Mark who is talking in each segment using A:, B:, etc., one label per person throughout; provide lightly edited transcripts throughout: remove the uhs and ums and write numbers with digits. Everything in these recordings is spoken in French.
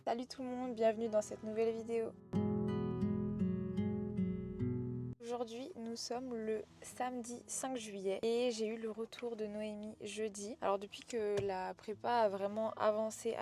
A: Salut tout le monde, bienvenue dans cette nouvelle vidéo. Aujourd'hui, nous sommes le samedi 5 juillet et j'ai eu le retour de Noémie jeudi. Alors depuis que la prépa a vraiment avancé,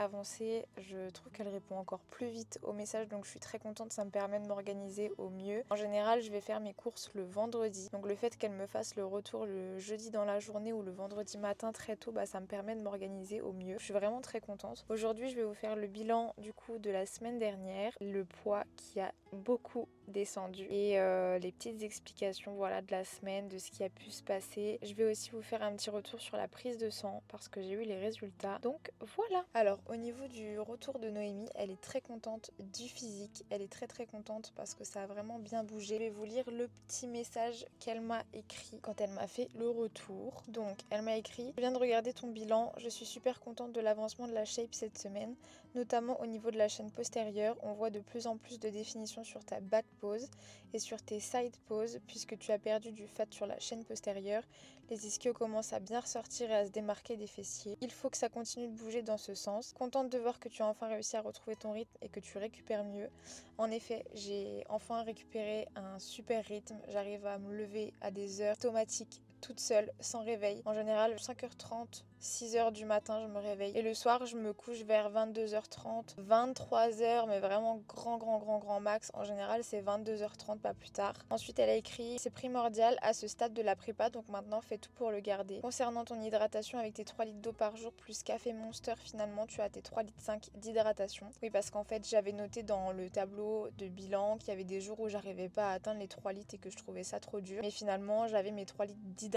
A: je trouve qu'elle répond encore plus vite aux messages, donc je suis très contente, ça me permet de m'organiser au mieux. En général, je vais faire mes courses le vendredi, donc le fait qu'elle me fasse le retour le jeudi dans la journée ou le vendredi matin très tôt, ça me permet de m'organiser au mieux. Je suis vraiment très contente. Aujourd'hui, je vais vous faire le bilan du coup de la semaine dernière, le poids qui a beaucoup descendu et les petites explications voilà de la semaine, de ce qui a pu se passer. Je vais aussi vous faire un petit retour sur la prise de sang parce que j'ai eu les résultats. Donc voilà. Alors au niveau du retour de Noémie, elle est très contente du physique. Elle est très contente parce que ça a vraiment bien bougé. Je vais vous lire le petit message qu'elle m'a écrit quand elle m'a fait le retour. Donc elle m'a écrit: je viens de regarder ton bilan, je suis super contente de l'avancement de la shape cette semaine, notamment au niveau de la chaîne postérieure. On voit de plus en plus de définition sur ta back pose et sur tes side poses puisque tu as perdu du fat sur la chaîne postérieure. Les ischios commencent à bien ressortir et à se démarquer des fessiers. Il faut que ça continue de bouger dans ce sens. Contente de voir que tu as enfin réussi à retrouver ton rythme et que tu récupères mieux. En effet, j'ai enfin récupéré un super rythme. J'arrive à me lever à des heures automatiques toute seule, sans réveil. En général, 5h30, 6h du matin, je me réveille. Et le soir, je me couche vers 22h30, 23h, mais vraiment grand max. En général, c'est 22h30, pas plus tard. Ensuite, elle a écrit: c'est primordial à ce stade de la prépa, donc maintenant, fais tout pour le garder. Concernant ton hydratation, avec tes 3 litres d'eau par jour plus café Monster, finalement, tu as tes 3,5 litres d'hydratation. Oui, parce qu'en fait, j'avais noté dans le tableau de bilan qu'il y avait des jours où j'arrivais pas à atteindre les 3 litres et que je trouvais ça trop dur. Mais finalement, j'avais mes 3 litres d'hydratation.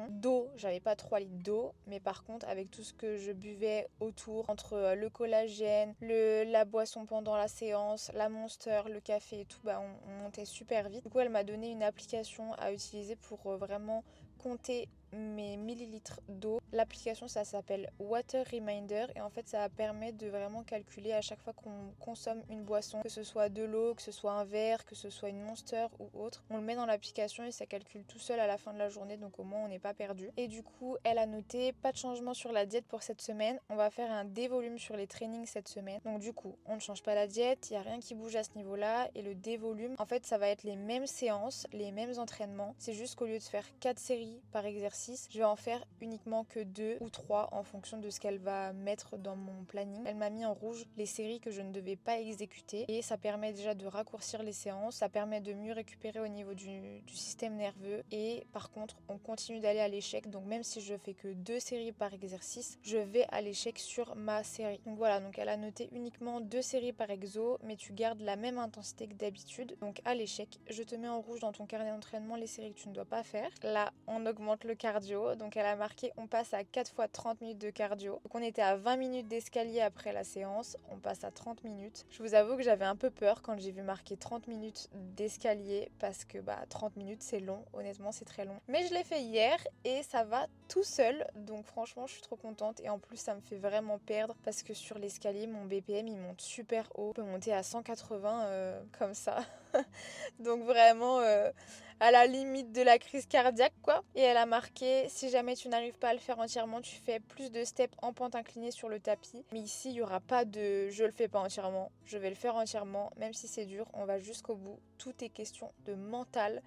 A: D'eau, j'avais pas 3 litres d'eau, mais par contre, avec tout ce que je buvais autour, entre le collagène, la boisson pendant la séance, la Monster, le café et tout, on montait super vite. Du coup, elle m'a donné une application à utiliser pour vraiment compter mes millilitres d'eau. L'application, ça s'appelle Water Reminder et en fait ça permet de vraiment calculer à chaque fois qu'on consomme une boisson, que ce soit de l'eau, que ce soit un verre, que ce soit une Monster ou autre. On le met dans l'application et ça calcule tout seul à la fin de la journée, donc au moins on n'est pas perdu. Et du coup, elle a noté: pas de changement sur la diète pour cette semaine, on va faire un dévolume sur les trainings cette semaine. Donc du coup, on ne change pas la diète, il n'y a rien qui bouge à ce niveau-là. Et le dévolume, en fait ça va être les mêmes séances, les mêmes entraînements, c'est juste qu'au lieu de faire 4 séries par exercice, je vais en faire uniquement que 2 ou 3 en fonction de ce qu'elle va mettre dans mon planning. Elle m'a mis en rouge les séries que je ne devais pas exécuter et ça permet déjà de raccourcir les séances, ça permet de mieux récupérer au niveau du système nerveux. Et par contre, on continue d'aller à l'échec, donc même si je fais que 2 séries par exercice, je vais à l'échec sur ma série. Donc voilà, donc elle a noté uniquement 2 séries par exo, mais tu gardes la même intensité que d'habitude. Donc à l'échec, je te mets en rouge dans ton carnet d'entraînement les séries que tu ne dois pas faire. Là, on augmente le cardio, donc elle a marqué: on passe à 4 fois 30 minutes de cardio. Donc on était à 20 minutes d'escalier après la séance, on passe à 30 minutes. Je vous avoue que j'avais un peu peur quand j'ai vu marquer 30 minutes d'escalier parce que 30 minutes c'est long, honnêtement c'est très long. Mais je l'ai fait hier et ça va tout seul, donc franchement je suis trop contente. Et en plus ça me fait vraiment perdre parce que sur l'escalier mon BPM il monte super haut, il peut monter à 180 comme ça. Donc vraiment à la limite de la crise cardiaque quoi. Et elle a marqué: si jamais tu n'arrives pas à le faire entièrement, tu fais plus de steps en pente inclinée sur le tapis. Mais ici il n'y aura pas de je le fais pas entièrement, je vais le faire entièrement, même si c'est dur, on va jusqu'au bout. Tout est question de mental.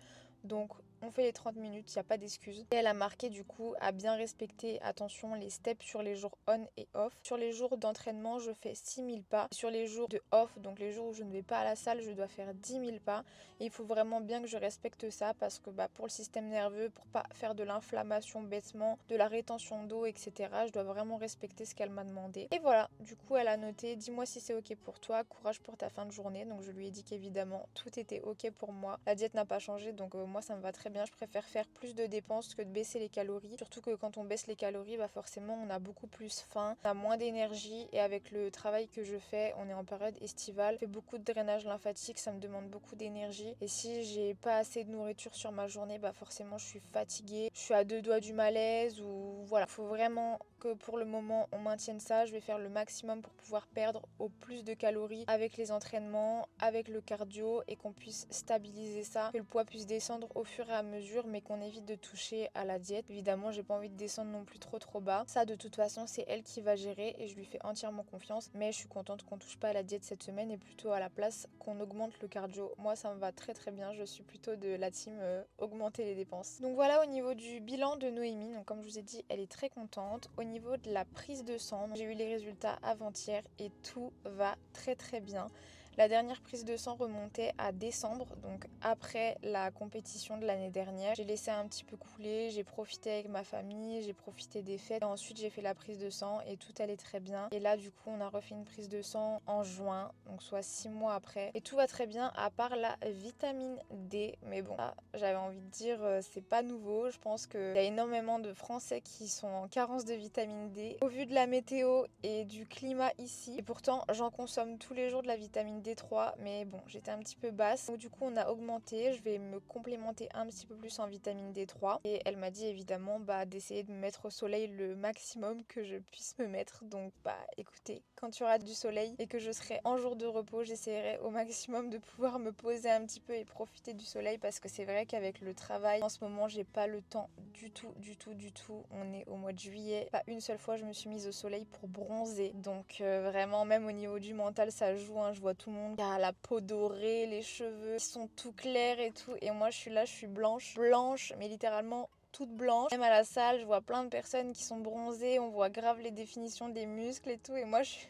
A: Donc on fait les 30 minutes, il n'y a pas d'excuse. Et elle a marqué du coup à bien respecter, attention, les steps sur les jours on et off. Sur les jours d'entraînement, je fais 6000 pas. Sur les jours de off, donc les jours où je ne vais pas à la salle, je dois faire 10 000 pas. Et il faut vraiment bien que je respecte ça parce que pour le système nerveux, pour pas faire de l'inflammation bêtement, de la rétention d'eau, etc., je dois vraiment respecter ce qu'elle m'a demandé. Et voilà, du coup elle a noté: dis-moi si c'est ok pour toi, courage pour ta fin de journée. Donc je lui ai dit qu'évidemment tout était ok pour moi. La diète n'a pas changé, donc moi ça me va très bien. Je préfère faire plus de dépenses que de baisser les calories. Surtout que quand on baisse les calories, forcément on a beaucoup plus faim, on a moins d'énergie. Et avec le travail que je fais, on est en période estivale, je fais beaucoup de drainage lymphatique, ça me demande beaucoup d'énergie. Et si j'ai pas assez de nourriture sur ma journée, forcément je suis fatiguée, je suis à 2 doigts du malaise. Ou voilà, faut vraiment que pour le moment on maintienne ça. Je vais faire le maximum pour pouvoir perdre au plus de calories avec les entraînements, avec le cardio, et qu'on puisse stabiliser ça, que le poids puisse descendre au fur et à mesure, mais qu'on évite de toucher à la diète. Évidemment, j'ai pas envie de descendre non plus trop bas. Ça, de toute façon, c'est elle qui va gérer et je lui fais entièrement confiance. Mais je suis contente qu'on touche pas à la diète cette semaine et plutôt à la place qu'on augmente le cardio. Moi, ça me va très bien. Je suis plutôt de la team augmenter les dépenses. Donc voilà au niveau du bilan de Noémie. Donc comme je vous ai dit, elle est très contente. Au niveau de la prise de sang, j'ai eu les résultats avant-hier et tout va très bien. La dernière prise de sang remontait à décembre, donc après la compétition de l'année dernière. J'ai laissé un petit peu couler, j'ai profité avec ma famille, j'ai profité des fêtes. Et ensuite j'ai fait la prise de sang et tout allait très bien. Et là du coup on a refait une prise de sang en juin, donc soit 6 mois après. Et tout va très bien à part la vitamine D. Mais bon, là, j'avais envie de dire c'est pas nouveau. Je pense qu'il y a énormément de Français qui sont en carence de vitamine D. Au vu de la météo et du climat ici, et pourtant j'en consomme tous les jours de la vitamine D3, mais bon, j'étais un petit peu basse. Donc du coup, on a augmenté. Je vais me complémenter un petit peu plus en vitamine D3. Et elle m'a dit évidemment d'essayer de me mettre au soleil le maximum que je puisse me mettre. Donc écoutez, quand tu auras du soleil et que je serai en jour de repos, j'essaierai au maximum de pouvoir me poser un petit peu et profiter du soleil parce que c'est vrai qu'avec le travail, en ce moment, j'ai pas le temps du tout. On est au mois de juillet. Pas une seule fois, je me suis mise au soleil pour bronzer. Donc vraiment, même au niveau du mental, ça joue. Je vois tout le monde qui a la peau dorée, les cheveux qui sont tout clairs et tout. Et moi, je suis là, je suis blanche, mais littéralement toute blanche. Même à la salle, je vois plein de personnes qui sont bronzées. On voit grave les définitions des muscles et tout. Et moi, je suis...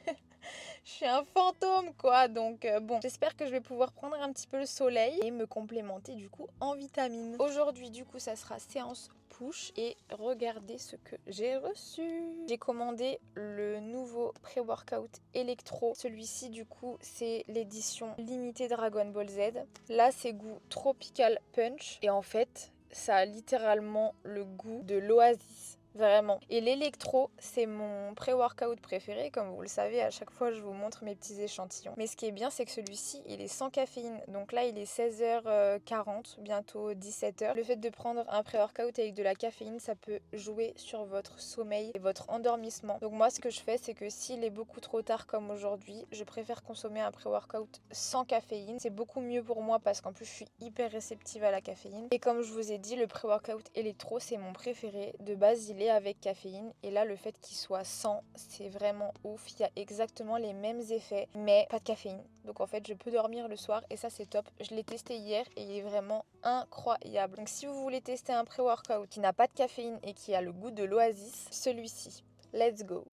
A: Je suis un fantôme quoi, donc bon, j'espère que je vais pouvoir prendre un petit peu le soleil et me complémenter du coup en vitamines. Aujourd'hui du coup ça sera séance push et regardez ce que j'ai reçu. J'ai commandé le nouveau pré-workout électro. Celui-ci du coup c'est l'édition limitée Dragon Ball Z. Là c'est goût tropical punch et en fait ça a littéralement le goût de l'oasis. Vraiment. Et l'électro, c'est mon pré-workout préféré. Comme vous le savez, à chaque fois, je vous montre mes petits échantillons. Mais ce qui est bien, c'est que celui-ci, il est sans caféine. Donc là, il est 16h40, bientôt 17h. Le fait de prendre un pré-workout avec de la caféine, ça peut jouer sur votre sommeil et votre endormissement. Donc moi, ce que je fais, c'est que s'il est beaucoup trop tard comme aujourd'hui, je préfère consommer un pré-workout sans caféine. C'est beaucoup mieux pour moi parce qu'en plus, je suis hyper réceptive à la caféine. Et comme je vous ai dit, le pré-workout électro, c'est mon préféré. De base, il est avec caféine et là le fait qu'il soit sans, c'est vraiment ouf. Il y a exactement les mêmes effets mais pas de caféine, donc en fait je peux dormir le soir et ça c'est top. Je l'ai testé hier et il est vraiment incroyable. Donc si vous voulez tester un pré-workout qui n'a pas de caféine et qui a le goût de l'oasis, celui-ci, let's go.